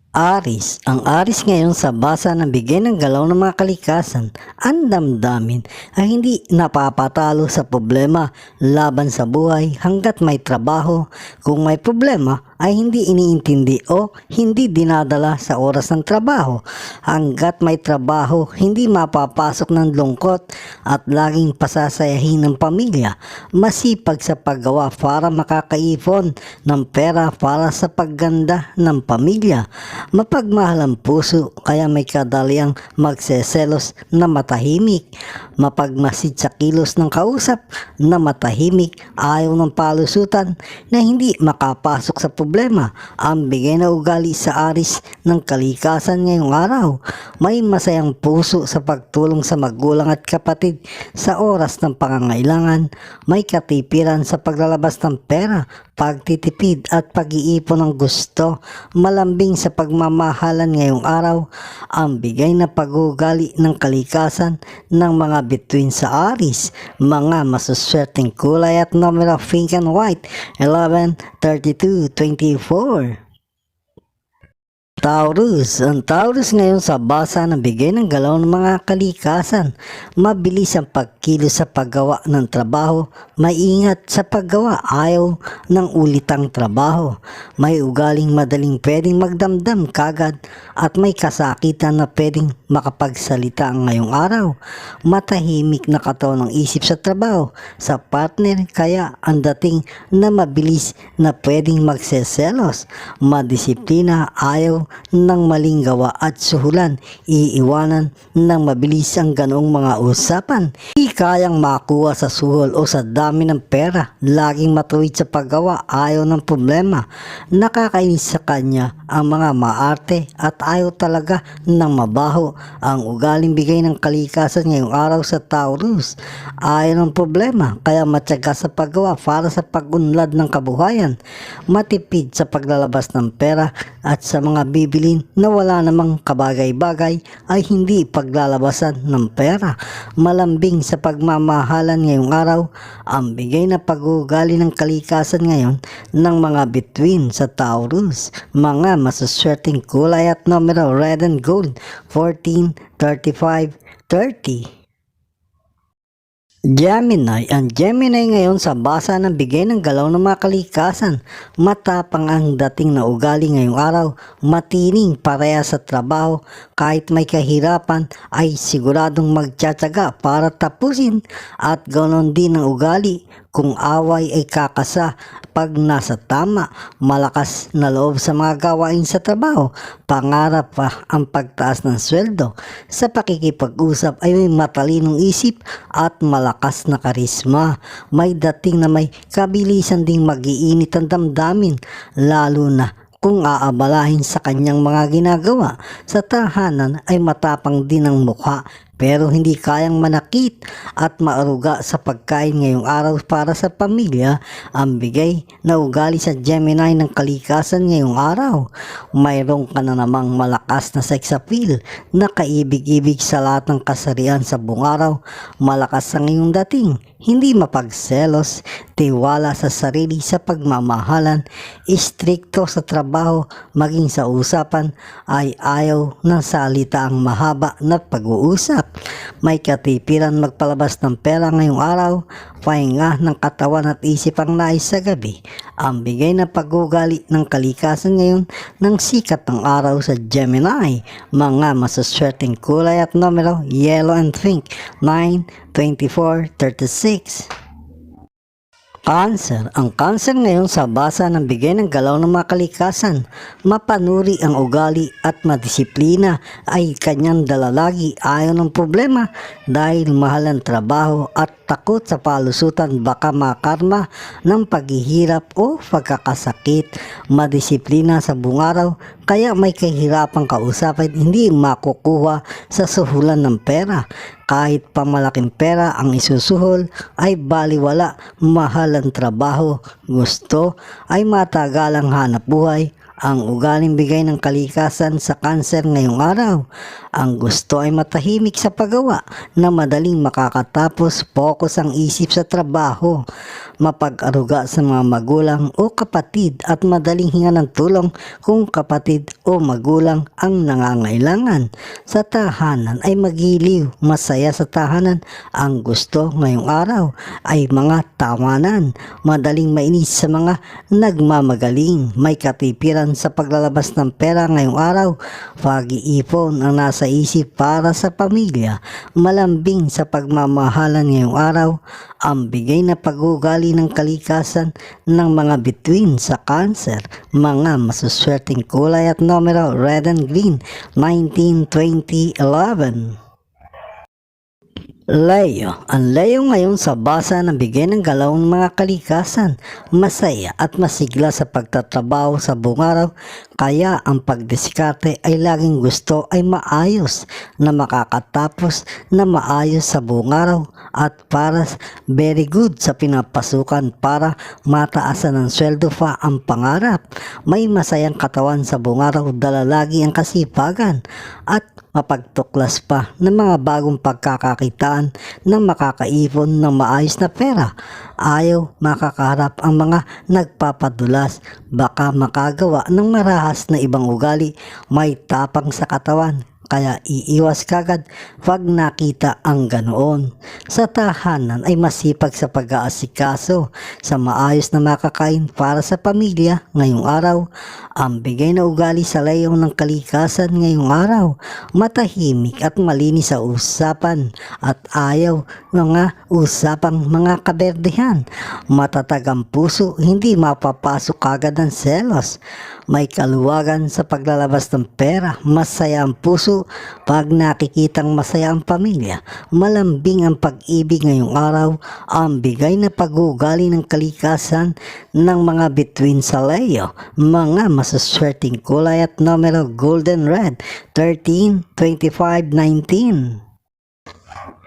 Aris. Ang Aris ngayon sa basa ng bigay ng galaw ng mga kalikasan, ang damdamin ay hindi napapatalo sa problema laban sa buhay hanggat may trabaho. Kung may problema ay hindi iniintindi o hindi dinadala sa oras ng trabaho. Hanggat may trabaho, hindi mapapasok ng lungkot at laging pasasayahin ng pamilya. Masipag sa paggawa para makakaipon ng pera para sa pagganda ng pamilya. Mapagmahal ang puso kaya may kadaliang magseselos na matahimik. Mapagmasid sa kilos ng kausap na matahimik. Ayaw ng palusutan na hindi makapasok sa problema. Ang bigay na ugali sa Aris ng kalikasan ngayong araw. May masayang puso sa pagtulong sa magulang at kapatid sa oras ng pangangailangan. May katipiran sa paglalabas ng pera, pagtitipid at pag-iipon ng gusto. Malambing sa pagmamahalan ngayong araw. Ang bigay na pag-uugali ng kalikasan ng mga bituin sa Aris. Mga masuswerteng kulay at numero pink and white 11, 32, 24. Taurus. Ang Taurus ngayon sa basa ng bigay ng galaw ng mga kalikasan. Mabilis ang pagkilos sa paggawa ng trabaho. Maingat sa paggawa. Ayaw ng ulitang trabaho. May ugaling madaling pwedeng magdamdam kagad at may kasakitan na pwedeng makapagsalita ngayong araw. Matahimik na katawan ng isip sa trabaho. Sa partner kaya ang dating na mabilis na pwedeng magseselos. Madisiplina, ayaw ng maling gawa at suhulan, iiwanan ng mabilis ang ganoong mga usapan. Hindi kayang makuha sa suhol o sa dami ng pera, laging matuwid sa paggawa, ayaw ng problema. Nakakainis sa kanya ang mga maarte at ayaw talaga ng mabaho. Ang ugaling bigay ng kalikasan ngayong araw sa Taurus, ayaw ng problema, kaya matyaga sa paggawa para sa pag-unlad ng kabuhayan. Matipid sa paglalabas ng pera at sa mga bibilin na wala namang kabagay-bagay ay hindi paglalabasan ng pera. Malambing sa pagmamahalan ngayong araw. Ang bigay na pag-uugali ng kalikasan ngayon ng mga bituin sa Taurus. Mga masuswerteng kulay at numero red and gold 14, 35, 30. Gemini. Ang Gemini ngayon sa basa ng bigay ng galaw ng mga kalikasan. Matapang ang dating na ugali ngayong araw. Matining pareha sa trabaho. Kahit may kahirapan ay siguradong magtsatsaga para tapusin. At ganoon din ang ugali. Kung away ay kakasa pag nasa tama. Malakas na loob sa mga gawain sa trabaho. Pangarap pa ang pagtaas ng sweldo. Sa pakikipag-usap ay may matalinong isip at malakas na karisma. May dating na may kabilisan ding mag-iinit ang damdamin, lalo na kung aabalahin sa kanyang mga ginagawa. Sa tahanan ay matapang din ang mukha pero hindi kayang manakit at maaruga sa pagkain ngayong araw para sa pamilya. Ang bigay na ugali sa Gemini ng kalikasan ngayong araw. Mayroon ka na namang malakas na sex appeal na kaibig-ibig sa lahat ng kasarian sa buong araw. Malakas ang iyong dating, hindi mapagselos, tiwala sa sarili sa pagmamahalan, istrikto sa trabaho, maging sa usapan ay ayaw ng salitaang mahaba na pag-uusap. May katipiran magpalabas ng pera ngayong araw, pahinga ng katawan at isip ang nais sa gabi. Ang bigay na pag-ugali ng kalikasan ngayon ng sikat ng araw sa Gemini. Mga masuswerteng kulay at numero yellow and pink 9, 24, 36. Cancer. Ang Cancer ngayon sa basa ng bigay ng galaw ng mga kalikasan. Mapanuri ang ugali at madisiplina ay kanyang dalalagi. Ayaw ng problema dahil mahal ang trabaho at takot sa palusutan baka makarma ng paghihirap o pagkakasakit. Madisiplina sa buong araw kaya may kahirapang kausapin hindi makukuha sa suhulan ng pera. Kahit pamalaking pera ang isusuhol ay baliwala, mahal ang trabaho, gusto ay matagalang hanap buhay ang ugaling bigay ng kalikasan sa Cancer ngayong araw. Ang gusto ay matahimik sa paggawa na madaling makakatapos, focus ang isip sa trabaho, mapag-aruga sa mga magulang o kapatid at madaling hinga ng tulong kung kapatid o magulang ang nangangailangan. Sa tahanan ay magiliw, masaya sa tahanan. Ang gusto ngayong araw ay mga tawanan, madaling mainis sa mga nagmamagaling, may katipiran sa paglalabas ng pera ngayong araw, pag-iipon ang nasa isip para sa pamilya, malambing sa pagmamahalan ngayong araw, ang bigay na pag-uugali ng kalikasan ng mga bituin sa Cancer, mga masuswerteng kulay at numero red and green, 19, 20, 11. Leo. Ang Leo ngayon sa basa ng bigay ng galaw ng mga kalikasan, masaya at masigla sa pagtatrabaho sa buong araw, kaya ang pagdiskarte ay laging gusto ay maayos na makakatapos na maayos sa buong araw at para very good sa pinapasukan para mataasan ng sweldo pa ang pangarap. May masayang katawan sa buong araw, dala lagi ang kasipagan at mapagtuklas pa ng mga bagong pagkakakitaan ng makakaipon ng maayos na pera. Ayaw makakaharap ang mga nagpapadulas, baka makagawa ng marahas na ibang ugali, may tapang sa katawan, kaya iiwas kagad pag nakita ang ganoon. Sa tahanan ay masipag sa pag-aasikaso sa maayos na makakain para sa pamilya ngayong araw. Ang bigay na ugali sa Leo ng kalikasan ngayong araw, matahimik at malinis sa usapan at ayaw mga usapang mga kaberdehan. Matatag ang puso, hindi mapapasok kagad ng selos. May kaluwagan sa paglalabas ng pera, masaya ang puso pag nakikitang masaya ang pamilya. Malambing ang pag-ibig ngayong araw, ang bigay na pag-uugali ng kalikasan ng mga bituin sa Leo, mga masuswerteng kulay at numero golden red, 13, 25, 19.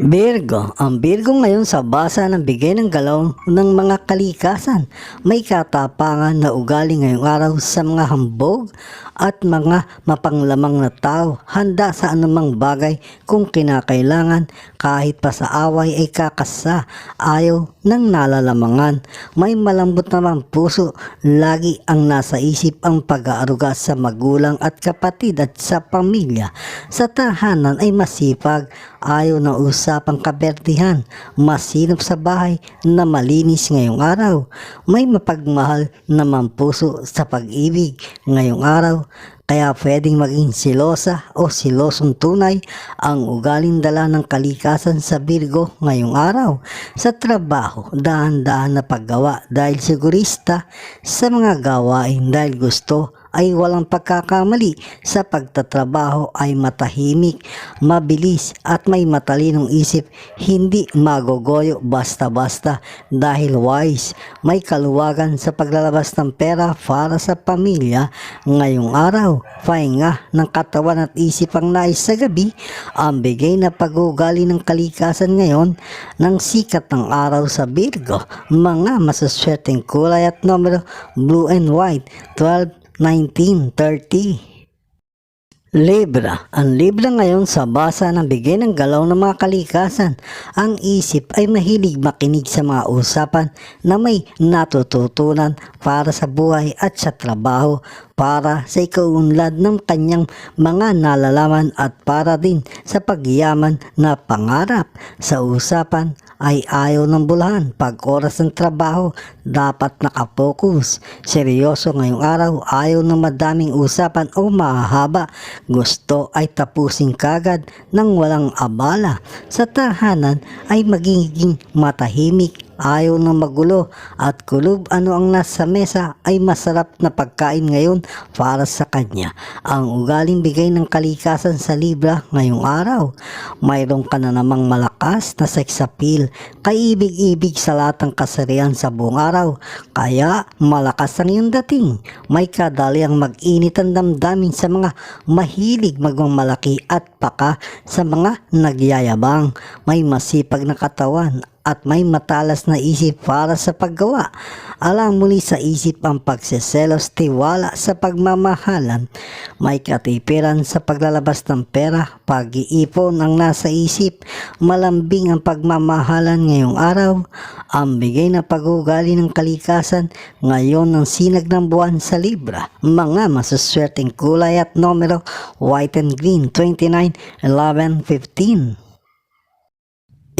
Virgo. Ang Virgo ngayon sa basa ng bigay ng galaw ng mga kalikasan, may katapangan na ugali ngayong araw sa mga hambog at mga mapanglamang na tao, handa sa anumang bagay kung kinakailangan, kahit pa sa away ay kakasa, ayaw ng nalalamangan. May malambot naman puso, lagi ang nasa isip ang pag-aaruga sa magulang at kapatid at sa pamilya. Sa tahanan ay masipag, ayaw na usapang kaberdihan, masinop sa bahay na malinis ngayong araw. May mapagmahal naman puso sa pag-ibig ngayong araw, kaya pwedeng maging silosa o silosong tunay ang ugaling dala ng kalikasan sa Virgo ngayong araw. Sa trabaho, dahan-dahan na paggawa dahil sigurista sa mga gawain, dahil gusto ay walang pagkakamali sa pagtatrabaho, ay matahimik, mabilis at may matalinong isip, hindi magogoyo basta-basta dahil wise. May kaluwagan sa paglalabas ng pera para sa pamilya ngayong araw. Pahinga ng katawan at isip ang nais sa gabi, ang bigay na pag-uugali ng kalikasan ngayon ng sikat ng araw sa Virgo, mga masuswerteng kulay at numero blue and white, 12, 19, 30. Libra. Ang Libra ngayon sa basa ng bigay ng galaw ng mga kalikasan, ang isip ay mahilig makinig sa mga usapan na may natututunan para sa buhay at sa trabaho, para sa ikaunlad ng kanyang mga nalalaman at para din sa pagyaman na pangarap. Sa usapan ay ayaw ng bulahan, pag oras ng trabaho dapat nakapokus. Seryoso ngayong araw, ayaw ng madaming usapan o mahahaba, gusto ay tapusin kagad ng walang abala. Sa tahanan ay magiging matahimik, ayaw ng magulo at kulob ano ang nasa mesa ay masarap na pagkain ngayon para sa kanya. Ang ugaling bigay ng kalikasan sa Libra ngayong araw, mayroon ka na namang malakas na sex appeal, kaibig-ibig sa lahat ng kasarian sa buong araw, kaya malakas ang iyong dating. May kadaliang mag-init ang damdamin sa mga mahilig magmamalaki at paka sa mga nagyayabang. May masipag na katawan, at may matalas na isip para sa paggawa. Alang muli sa isip ang pagseselos, tiwala sa pagmamahalan, may katipiran sa paglalabas ng pera, pag-iipon ang nasa isip, malambing ang pagmamahalan ngayong araw, ang bigay na pag-uugali ng kalikasan ngayon ng sinag ng buwan sa Libra. Mga masuswerteng kulay at numero, white and green, 29, 11, 15.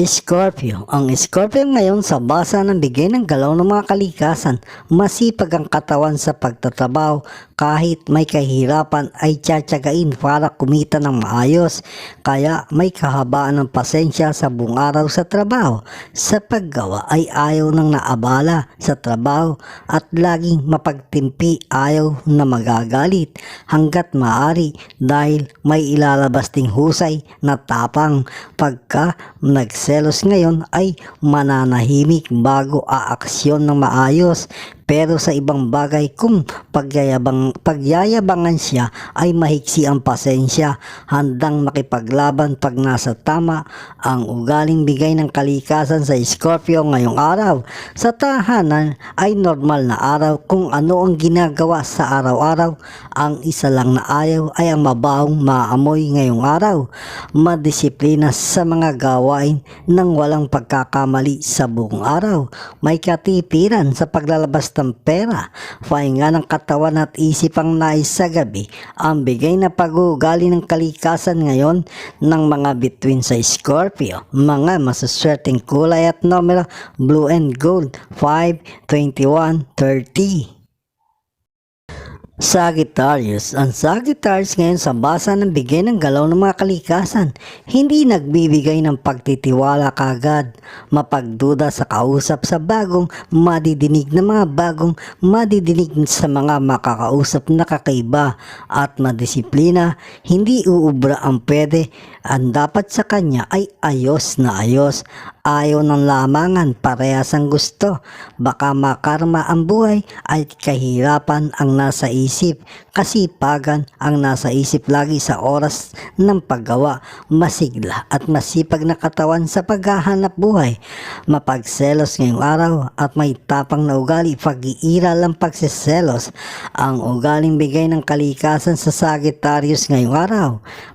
Scorpio. Ang Scorpio ngayon sa basa ng bigay ng galaw ng mga kalikasan, masipag ang katawan sa pagtatrabaho, kahit may kahirapan ay tsatsagain para kumita ng maayos, kaya may kahabaan ng pasensya sa buong araw sa trabaho. Sa paggawa ay ayaw nang naabala sa trabaho at laging mapagtimpi, ayaw na magagalit hanggat maaari dahil may ilalabas ding husay na tapang. Pagka nagselos ngayon ay mananahimik bago aaksyon ng maayos. Pero sa ibang bagay kung pagyayabangan siya ay mahiksi ang pasensya, handang makipaglaban pag nasa tama. Ang ugaling bigay ng kalikasan sa Scorpio ngayong araw. Sa tahanan ay normal na araw kung ano ang ginagawa sa araw-araw. Ang isa lang na ayaw ay ang mabahong maamoy ngayong araw. Madisiplina sa mga gawain nang walang pagkakamali sa buong araw. May katipiran sa paglalabas ng pera, pahinga ng katawan at isip ang nais sa gabi. Ang bigay na pag-uugali ng kalikasan ngayon ng mga bituin sa Scorpio. Mga masuswerteng kulay at numero, blue and gold, 5, 21, 30. Sagittarius. Ang Sagittarius ngayon sa basa ng bigay ng galaw ng mga kalikasan, hindi nagbibigay ng pagtitiwala kagad, mapagduda sa kausap sa bagong madidinig na mga bagong madidinig sa mga makakausap na kakaiba, at madisiplina, hindi uubra ang pwede. Ang dapat sa kanya ay ayos na ayos. Ayaw ng lamangan, parehas ang gusto. Baka makarma ang buhay ay kahirapan ang nasa isip. Kasipagan ang nasa isip lagi sa oras ng paggawa. Masigla at masipag na katawan sa paghahanap buhay. Mapagselos ngayong araw at may tapang na ugali. Pag-iiral ang pagsiselos. Ang ugaling bigay ng kalikasan sa Sagittarius ngayong araw.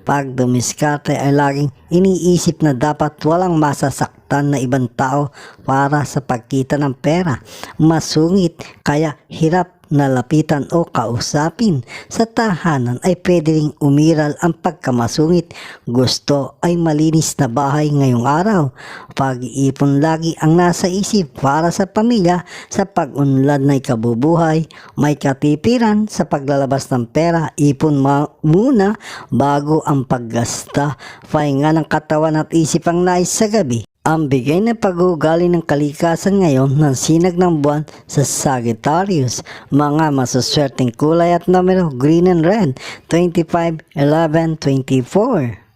Pag dumiskarte ay laging iniisip na dapat walang masasaktan na ibang tao para sa pagkita ng pera. Masungit kaya hirap na lapitan o kausapin. Sa tahanan ay pwede ring umiral ang pagkamasungit. Gusto ay malinis na bahay ngayong araw. Pag-iipon lagi ang nasa isip para sa pamilya. Sa pag-unlad na ikabubuhay, may katipiran sa paglalabas ng pera. Ipon muna bago ang paggasta. Pahinga ng katawan at isip ang nais sa gabi. Ang bigay na pag-uugali ng kalikasan ngayon ng sinag ng buwan sa Sagittarius. Mga masuswerteng kulay at numero, green and red, 25, 11, 24.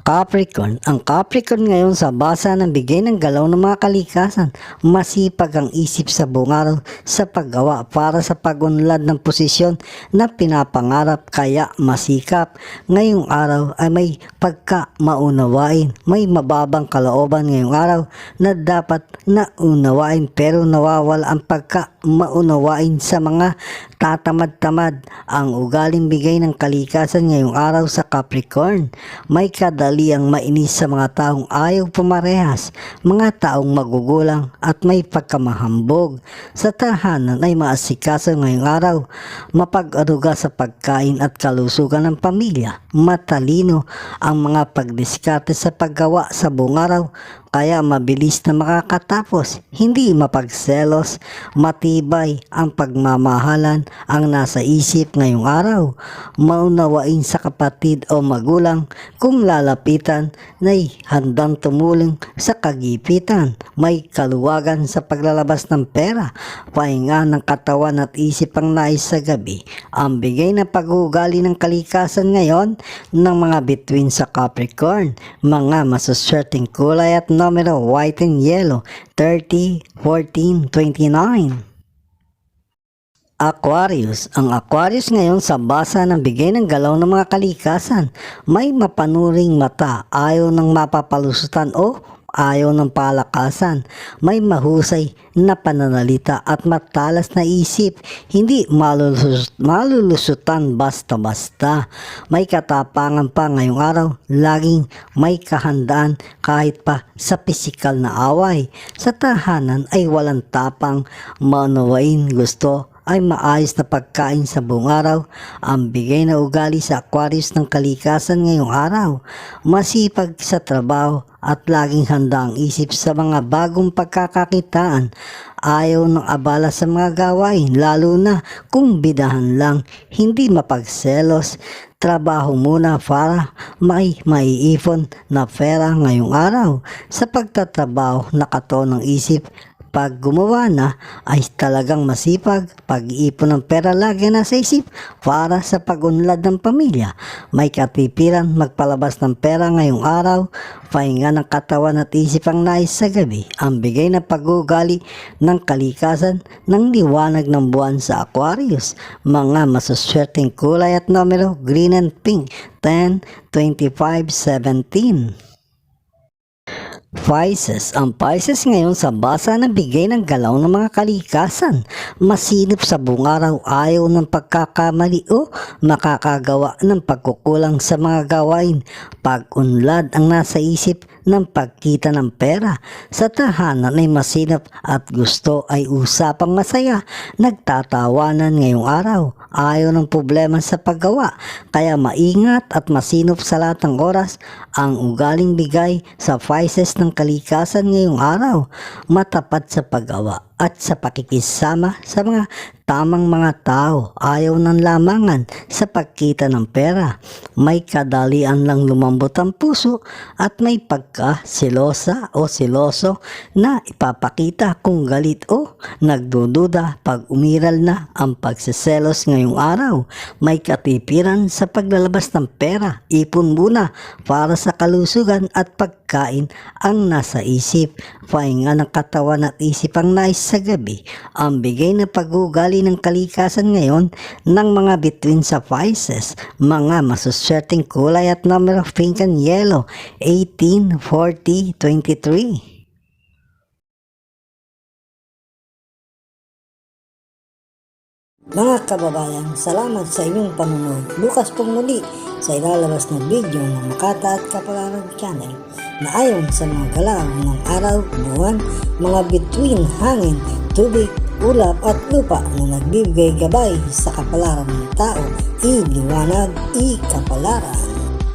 Capricorn. Ang Capricorn ngayon sa basa ng bigay ng galaw ng mga kalikasan, masipag ang isip sa buong araw sa paggawa para sa pag-unlad ng posisyon na pinapangarap, kaya masikap. Ngayong araw ay may pagka-maunawain, may mababang kalooban ngayong araw na dapat naunawain pero nawawala ang pagka-maunawain sa mga tatamad-tamad. Ang ugaling bigay ng kalikasan ngayong araw sa Capricorn, may kadaliang mainis sa mga taong ayaw pumarehas, mga taong magugulang at may pagkamahambog. Sa tahanan ay maasikaso ngayong araw, mapag-aruga sa pagkain at kalusugan ng pamilya. Matalino ang mga pagdiskarte sa paggawa sa buong araw, kaya mabilis na makakatapos. Hindi mapagselos, matibay ang pagmamahalan ang nasa isip ngayong araw. Maunawain sa kapatid o magulang, kung lalapitan na'y handang tumulong sa kagipitan. May kaluwagan sa paglalabas ng pera, pahinga ng katawan at isip ang nais sa gabi. Ang bigay na pag-uugali ng kalikasan ngayon ng mga bituin sa Capricorn, mga masuswerteng kulay at numero, white and yellow, 30, 14, 29. Aquarius. Ang Aquarius ngayon sa basa ng bigay ng galaw ng mga kalikasan, may mapanuring mata, ayaw ng mapapalusutan o ayaw ng palakasan, may mahusay na pananalita at matalas na isip, hindi malulusutan basta-basta. May katapangan pa ngayong araw, laging may kahandaan kahit pa sa pisikal na away. Sa tahanan ay walang tapang, maunawain, gusto ay maayos na pagkain sa buong araw. Ang bigay na ugali sa Aquarius ng kalikasan ngayong araw, masipag sa trabaho at laging handa ang isip sa mga bagong pagkakakitaan. Ayaw ng abala sa mga gawain, lalo na kung bidahan lang, hindi mapagselos. Trabaho muna para may maiipon na pera ngayong araw. Sa pagtatrabaho, nakatuon ng isip. Pag gumawa na ay talagang masipag, pag-iipon ng pera lagi nasa isip para sa pag-unlad ng pamilya. May katipiran magpalabas ng pera ngayong araw, pahinga ng katawan at isip ang nais sa gabi. Ang bigay na pag-uugali ng kalikasan ng liwanag ng buwan sa Aquarius. Mga masuswerteng kulay at numero, green and pink, 10, 25, 17. Pisces. Ang Pisces ngayon sa basa na bigay ng galaw ng mga kalikasan. Masinop sa buong araw, ayaw ng pagkakamali o makakagawa ng pagkukulang sa mga gawain. Pag-unlad ang nasa isip ng pagkita ng pera. Sa tahanan ay masinop at gusto ay usapang masaya. Nagtatawanan ngayong araw. Ayaw ng problema sa paggawa, kaya maingat at masinop sa lahat ng oras. Ang ugaling bigay sa Pisces ng kalikasan ngayong araw, matapat sa paggawa at sa pakikisama sa mga tamang mga tao. Ayaw ng lamangan sa pagkita ng pera. May kadalian lang lumambot ang puso at may pagka-silosa o siloso na ipapakita kung galit o nagdududa pag umiral na ang pagsiselos ngayong araw. May katipiran sa paglalabas ng pera. Ipon muna para sa kalusugan at pagkain ang nasa isip. Pahinga ng katawan at isip ang nais sa gabi. Ang bigay na pag-uugali ng kalikasan ngayon ng mga bituin sa Pisces. Mga masuswerteng kulay at number of pink and yellow, 18, 40, 23. Mga kababayan, salamat sa inyong panunod. Bukas pong muli sa ilalabas na video ng Makata at Kapalaran Channel na ayon sa mga galaw ng araw, buwan, mga bituin, hangin, tubig, ulap at lupa na nagbibigay gabay sa kapalaran ng tao, iliwanag, ikapalaran.